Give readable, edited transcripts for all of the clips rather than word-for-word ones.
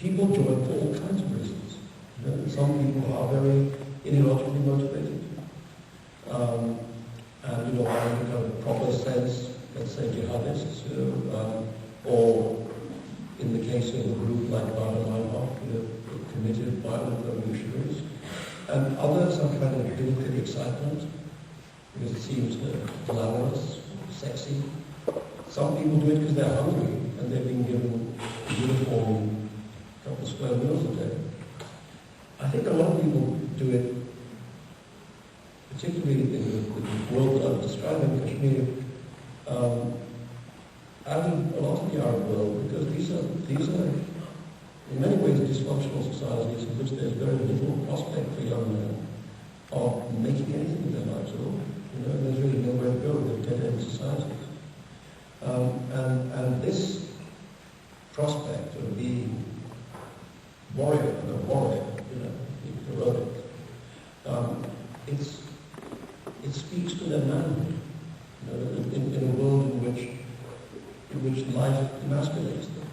people join for all kinds of reasons. You know, some people are very ideologically motivated. And you know, in a kind of proper sense, let's say jihadists, or in the case of a group like Baden-Meinhof, committed violent revolutionaries. And others are kind of biblical excitement, because it seems glamorous, sexy. Some people do it because they're hungry, and they've been given a uniform, a couple of square meals a day. I think a lot of people do it, particularly in the world that I'm describing, Kashmir, out of a lot of the Arab world, because these are in many ways dysfunctional societies in which there's very little prospect for young men of making anything of their lives at all. You know, there's really nowhere to go. They're dead-end societies. And this prospect of being warrior, you know, being heroic, it speaks to their manhood, you know, in a world in which life emasculates them.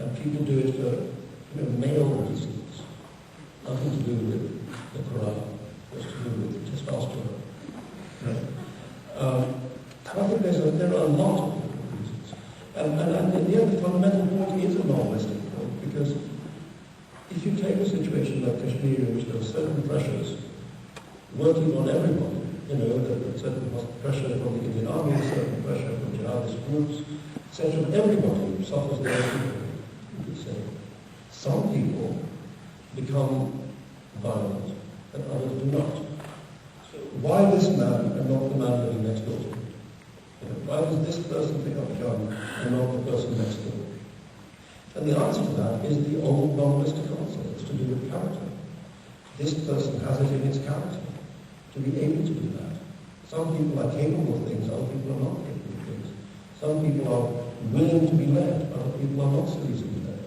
And people do it for, you know, male reasons, nothing to do with the Quran, just to do with testosterone. Right? I think there are a lot of different reasons. And in the end, the fundamental point is a non-Western point, because if you take a situation like Kashmir, in which there are certain pressures working on everybody, you know, there are certain pressure from the Indian army, certain pressure from jihadist groups, etc. Everybody suffers their own, you could say. Some people become violent, and others do not. So why this man and not the man living next door to him? You know, why does this person pick up a gun and not the person next door? And the answer to that is the old non-Western answer. It's to do with character. This person has it in its character to be able to do that. Some people are capable of things, other people are not capable of things. Some people are willing to be led, other people are not so easily led.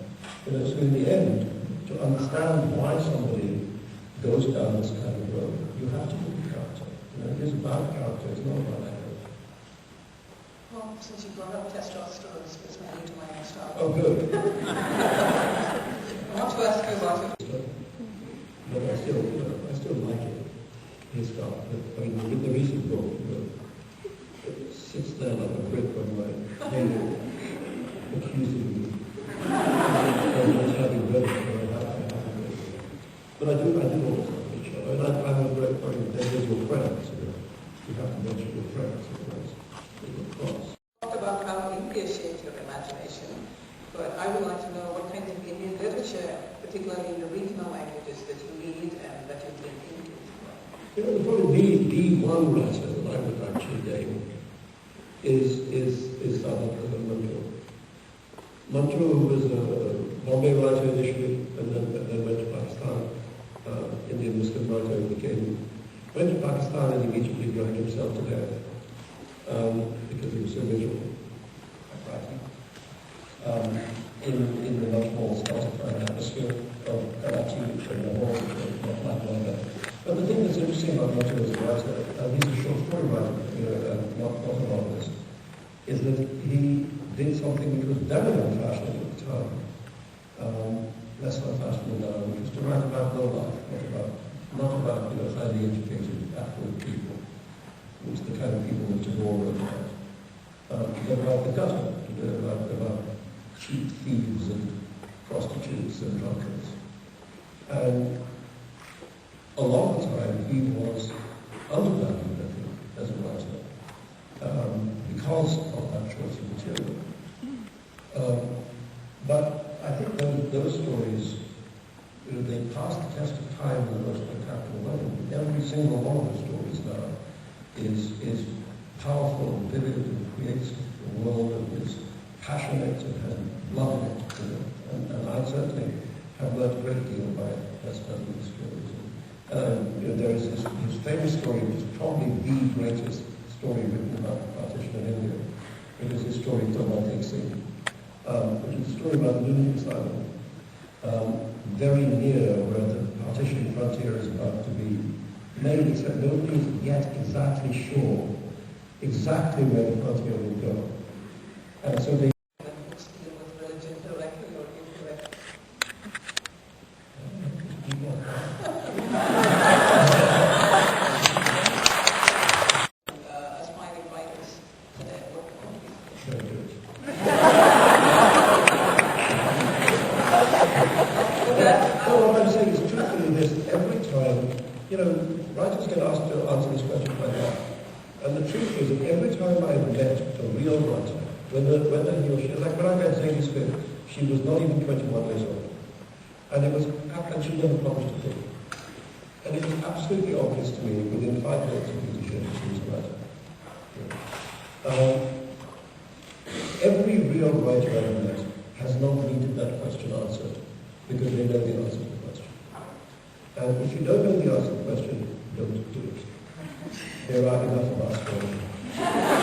You know, so in the end, to understand why somebody goes down this kind of road, you have to look at character. You know, it is about character, it's not about ego. Well, since you brought up testosterone, it's mainly to my next topic. Oh, good. I want to ask you about it. But I still like it. His stuff. I mean, with the recent book, it sits there like a brick on my table, accusing me of not having read it, or I haven't read it. But I do always like the show. And I'm a great point of there's your friends, you know. You have to mention your friends, otherwise they will cross. Talk about how India shaped your imagination, but I would like to know what kind of Indian literature, particularly in the regional languages that you read and that you think into. You know, probably the one writer that I would actually name is Salman Rushdie. Manju was a Bombay writer initially, and then went to Pakistan. Indian Muslim writer went to Pakistan and immediately drank himself to death because he was so miserable at writing. In the much more stultifying atmosphere of Karachi and Lahore, not like London. But the thing that's interesting about Manju as a writer, and he's a short story writer, you know, not a novelist, is that he did something which was very unfashionable at the time, less unfashionable now, which was to write about low life, not about you know, highly educated, affluent people, which are the kind of people that Tagore wrote about. But about the gutter, about cheap thieves and prostitutes and drunkards. And a lot of the time he was undervalued, I think, as a writer, because of that choice of material. But I think those stories, you know, they pass the test of time in the most spectacular way. Every single one of the stories now is powerful and vivid and creates a world that is passionate and has blood in it. You know? And I certainly have learned a great deal by studying these stories. You know, there is his famous story, which is probably the greatest story written about the partition in India. It is his story told by Take Singh, which is a story about the lunatic asylum, very near where the partition frontier is about to be made, except nobody is yet exactly sure exactly where the frontier will go. And so they deal with religion directly, or writers get asked to answer this question quite a lot. And the truth is that every time I've met a real writer, whether he or she, like when I met Zadie Smith, she was not even 21 years old. And she never published a book. And it was absolutely obvious to me within 5 minutes of meeting her that she was a writer. Every real writer I've met has not needed that question answered because they know the answer to the question. And if you don't know the answer to the question, don't do it. There are enough of us already.